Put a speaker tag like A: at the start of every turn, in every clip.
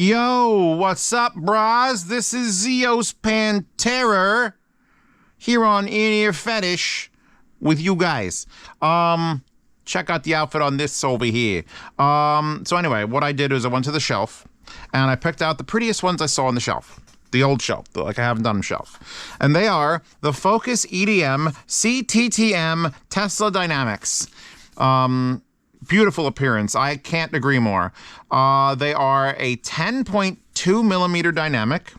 A: Yo, what's up, bras? This is Zeos Pantera here on In-Ear Fetish with you guys. Check out the outfit on this over here. So anyway, what I did is I went to the shelf and I picked out the prettiest ones I saw on the shelf. The old shelf, like I haven't done shelf. And they are the Focus EDM CTTM Tesla Dynamics. Beautiful appearance. I can't agree more. They are a 10.2 millimeter dynamic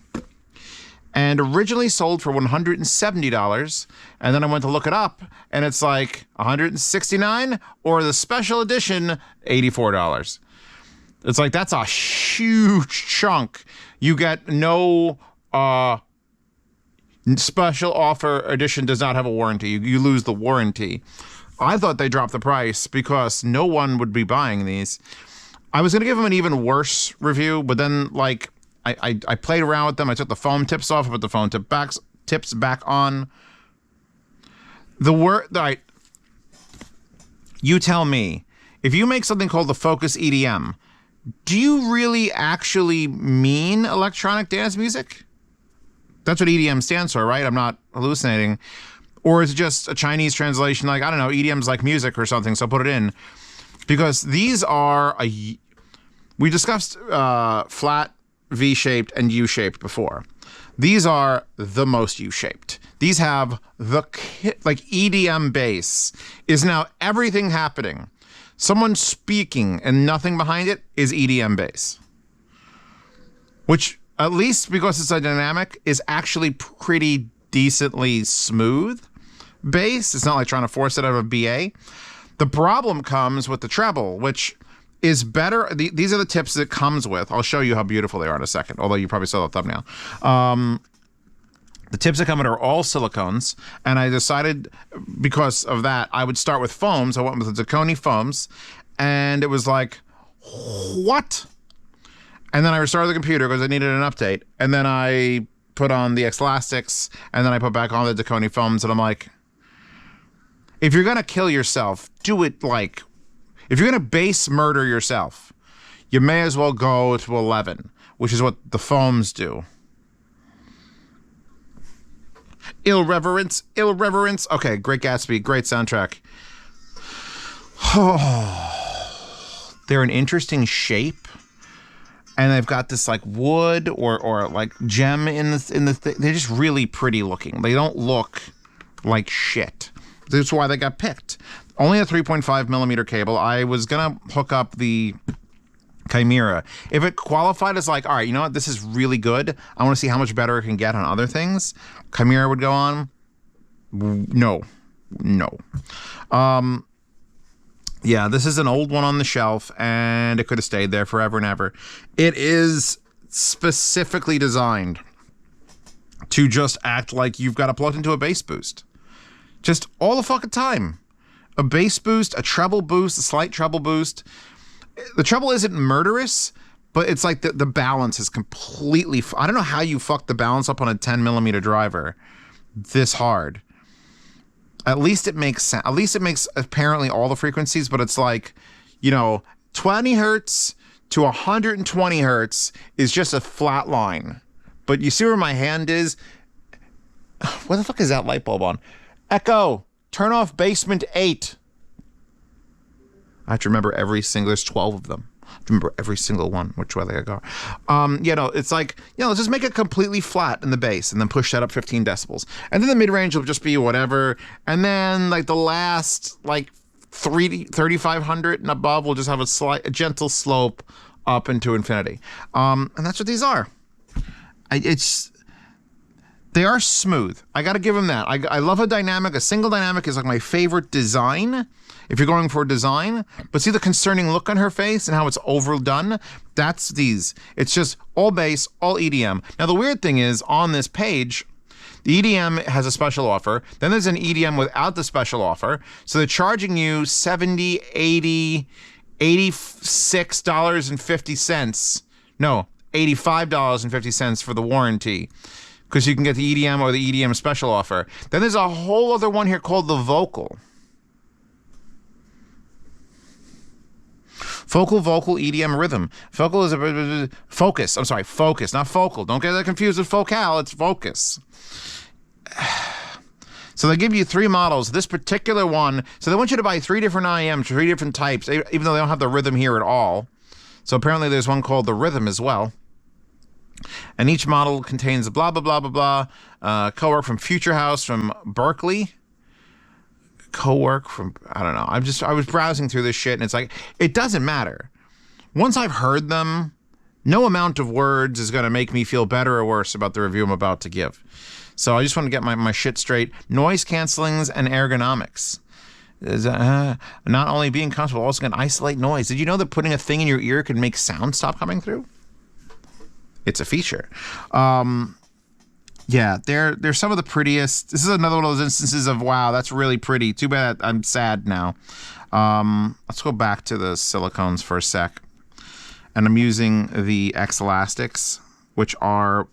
A: and originally sold for $170. And then I went to look it up and it's like $169 or the special edition, $84. It's like, that's a huge chunk. You get no special offer edition does not have a warranty. You lose the warranty. I thought they dropped the price because no one would be buying these. I was going to give them an even worse review, but then like I played around with them. I took the foam tips off, I put the foam tips back on. You tell me, if you make something called the Focus EDM, do you really actually mean electronic dance music? That's what EDM stands for, right? I'm not hallucinating. Or is it just a Chinese translation like, I don't know, EDM's like music or something, so put it in. Because these are, we discussed flat, V-shaped, and U-shaped before. These are the most U-shaped. These have the, like EDM bass is now everything happening. Someone speaking and nothing behind it is EDM bass. Which, at least because it's a dynamic, is actually pretty decently smooth bass. It's not like trying to force it out of a BA. The problem comes with the treble, which is better. These are the tips that it comes with. I'll show you how beautiful they are in a second, although you probably saw the thumbnail. The tips that come in are all silicones, and I decided because of that, I would start with foams. I went with the Zirconia foams, and it was like, what? And then I restarted the computer because I needed an update, and then I put on the X-Elastics, and then I put back on the Zirconia foams, and I'm like, if you're gonna kill yourself, do it like, if you're gonna base murder yourself, you may as well go to 11, which is what the foams do. Irreverence. Okay, Great Gatsby, great soundtrack. Oh, they're an interesting shape. And they've got this like wood or like gem in the they're just really pretty looking. They don't look like shit. That's why they got picked. Only a 3.5 millimeter cable. I was gonna hook up the Chimera. If it qualified as like, all right, you know what, this is really good. I want to see how much better it can get on other things. Chimera would go on. No. Yeah, this is an old one on the shelf, and it could have stayed there forever and ever. It is specifically designed to just act like you've got it plugged into a bass boost. Just all the fucking time. A bass boost, a treble boost, a slight treble boost. The treble isn't murderous, but it's like the balance is completely... I don't know how you fucked the balance up on a 10 millimeter driver this hard. At least it makes sense. At least it makes apparently all the frequencies, but it's like, you know, 20 hertz to 120 hertz is just a flat line. But you see where my hand is? What the fuck is that light bulb on? Echo, turn off basement 8. I have to remember every single, there's 12 of them. I have to remember every single one, which way they go. You know, it's like, you know, let's just make it completely flat in the bass and then push that up 15 decibels. And then the mid-range will just be whatever. And then like the last like 3,500 and above will just have a gentle slope up into infinity. And that's what these are. They are smooth. I got to give them that. I love a dynamic. A single dynamic is like my favorite design if you're going for a design. But see the concerning look on her face and how it's overdone? That's these. It's just all bass, all EDM. Now the weird thing is on this page, the EDM has a special offer. Then there's an EDM without the special offer. So they're charging you $70, $80, $86.50. No, $85.50 for the warranty. Because you can get the EDM or the EDM special offer. Then there's a whole other one here called the Vocal. Focal, vocal, EDM, rhythm. Focal is a focus. I'm sorry, focus, not focal. Don't get that confused with focal. It's focus. So they give you 3 models. This particular one, so they want you to buy 3 different IEMs, 3 different types, even though they don't have the rhythm here at all. So apparently there's one called the rhythm as well. And each model contains blah, blah, blah, blah, blah. Co-work from Future House from Berkeley. Co-work from, I don't know. I was browsing through this shit and it's like, it doesn't matter. Once I've heard them, no amount of words is going to make me feel better or worse about the review I'm about to give. So I just want to get my shit straight. Noise cancellings and ergonomics. Not only being comfortable, also can isolate noise. Did you know that putting a thing in your ear can make sound stop coming through? It's a feature. Yeah, they're some of the prettiest. This is another one of those instances of, wow, that's really pretty. Too bad I'm sad now. Let's go back to the silicones for a sec. And I'm using the X Elastics, which are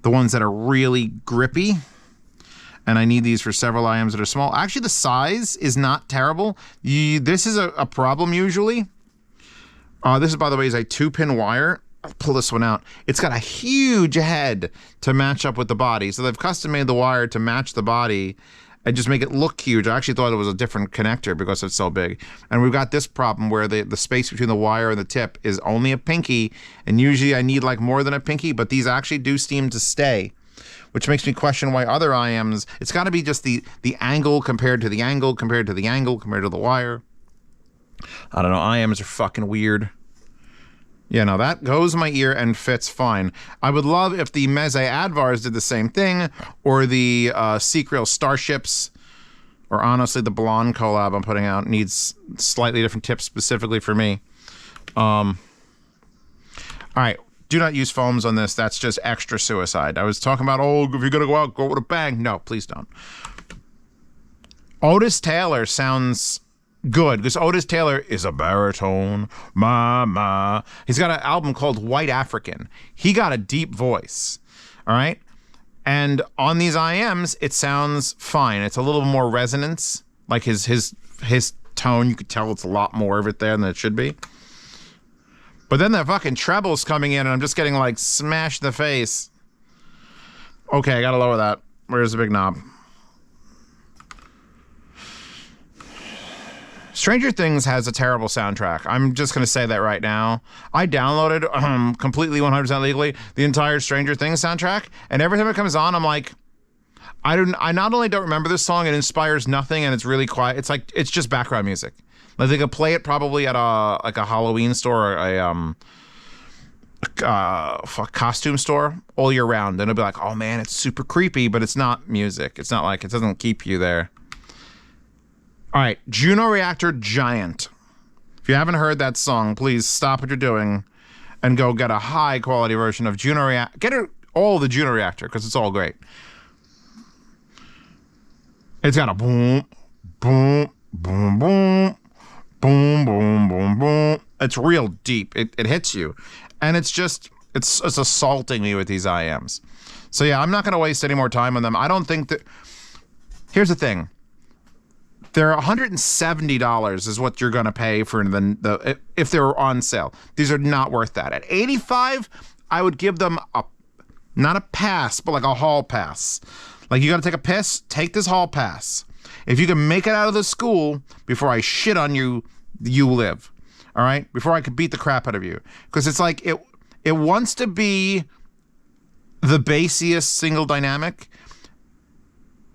A: the ones that are really grippy. And I need these for several IEMs that are small. Actually, the size is not terrible. This is a problem usually. This is, by the way, is a 2-pin wire. I'll pull this one out. It's got a huge head to match up with the body. So they've custom made the wire to match the body and just make it look huge. I actually thought it was a different connector because it's so big. And we've got this problem where the space between the wire and the tip is only a pinky. And usually I need like more than a pinky, but these actually do seem to stay, which makes me question why other IEMs, it's got to be just the angle compared to the angle compared to the angle compared to the wire. I don't know. IEMs are fucking weird. Yeah, no, that goes in my ear and fits fine. I would love if the Meze Advars did the same thing, or the Seacreal Starships, or honestly the Blonde collab I'm putting out needs slightly different tips specifically for me. All right, do not use foams on this. That's just extra suicide. I was talking about, oh, if you're going to go out, go with a bang. No, please don't. Otis Taylor sounds good, because Otis Taylor is a baritone. Ma. He's got an album called White African. He got a deep voice. All right? And on these IEMs, it sounds fine. It's a little more resonance. Like his tone, you could tell it's a lot more of it there than it should be. But then the fucking treble's coming in, and I'm just getting, like, smashed in the face. Okay, I gotta lower that. Where's the big knob? Stranger Things has a terrible soundtrack. I'm just going to say that right now. I downloaded completely 100% legally the entire Stranger Things soundtrack, and every time it comes on, I'm like, I not only don't remember this song, it inspires nothing, and it's really quiet. It's like, it's just background music. Like they could play it probably at a Halloween store or a costume store all year round, and it'll be like, oh man, it's super creepy, but it's not music. It's not like, it doesn't keep you there. All right, Juno Reactor Giant. If you haven't heard that song, please stop what you're doing and go get a high quality version of Juno Reactor. Get all the Juno Reactor because it's all great. It's got a boom, boom, boom, boom, boom, boom, boom, boom. It's real deep. It hits you, and it's assaulting me with these IEMs. So yeah, I'm not going to waste any more time on them. I don't think that. Here's the thing. They're $170 is what you're going to pay for the if they were on sale. These are not worth that. At $85, I would give them not a pass, but like a hall pass. Like, you got to take a piss, take this hall pass. If you can make it out of the school before I shit on you, you live. All right? Before I could beat the crap out of you. Because it's like it wants to be the bassiest single dynamic,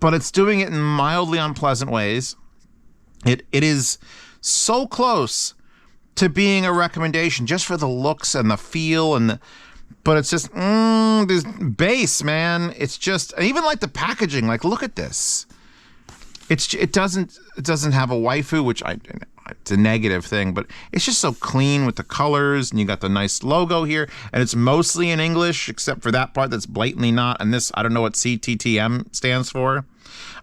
A: but it's doing it in mildly unpleasant ways. It is so close to being a recommendation just for the looks and the feel but it's just this bass, man. It's just, even like the packaging. Like, look at this. It doesn't have a waifu, which it's a negative thing, but it's just so clean with the colors, and you got the nice logo here, and it's mostly in English except for that part that's blatantly not. And this, I don't know what CTTM stands for.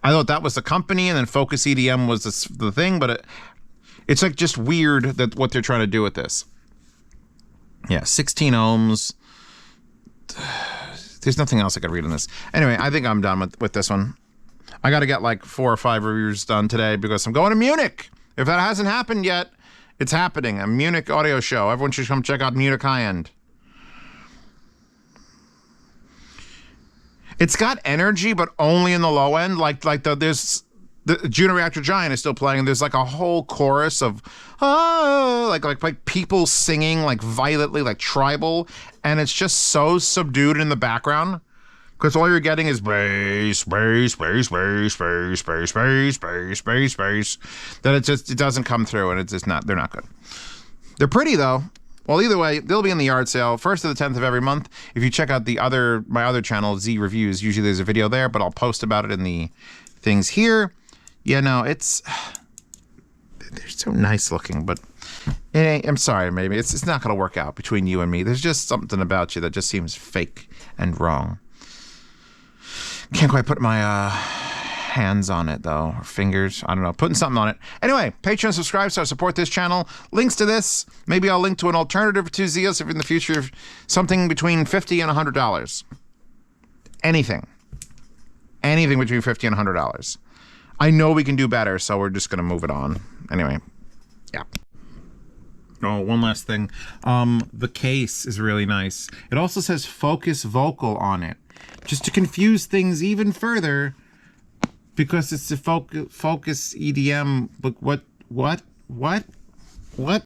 A: I thought that was the company, and then Focus EDM was the thing, but it's like just weird that what they're trying to do with this. Yeah, 16 ohms. There's nothing else I could read on this. Anyway, I think I'm done with this one. I got to get like 4 or 5 reviews done today because I'm going to Munich. If that hasn't happened yet, It's happening. A Munich audio show. Everyone should come check out Munich High End. It's got energy, but only in the low end. There's the Juno Reactor Giant is still playing. And there's like a whole chorus of like people singing like violently, like tribal, and it's just so subdued in the background because all you're getting is bass, bass, bass, bass, bass, bass, bass, bass, bass, bass. That it doesn't come through, and it's just not. They're not good. They're pretty though. Well, either way, they'll be in the yard sale 1st to the 10th of every month. If you check out my other channel, Z Reviews, usually there's a video there, but I'll post about it in the things here. Yeah, no, they're so nice looking, but I'm sorry, maybe it's not going to work out between you and me. There's just something about you that just seems fake and wrong. Can't quite put my hands on it though, or fingers. I don't know, putting something on it. Anyway, Patreon, subscribe, so support this channel. Links to this. Maybe I'll link to an alternative to Zeos if in the future, something between $50 and $100. Anything between $50 and $100. I know we can do better, so we're just gonna move it on. Anyway, yeah. Oh, one last thing. The case is really nice. It also says Focus Vocal on it, just to confuse things even further. Because it's the Focus EDM, but what?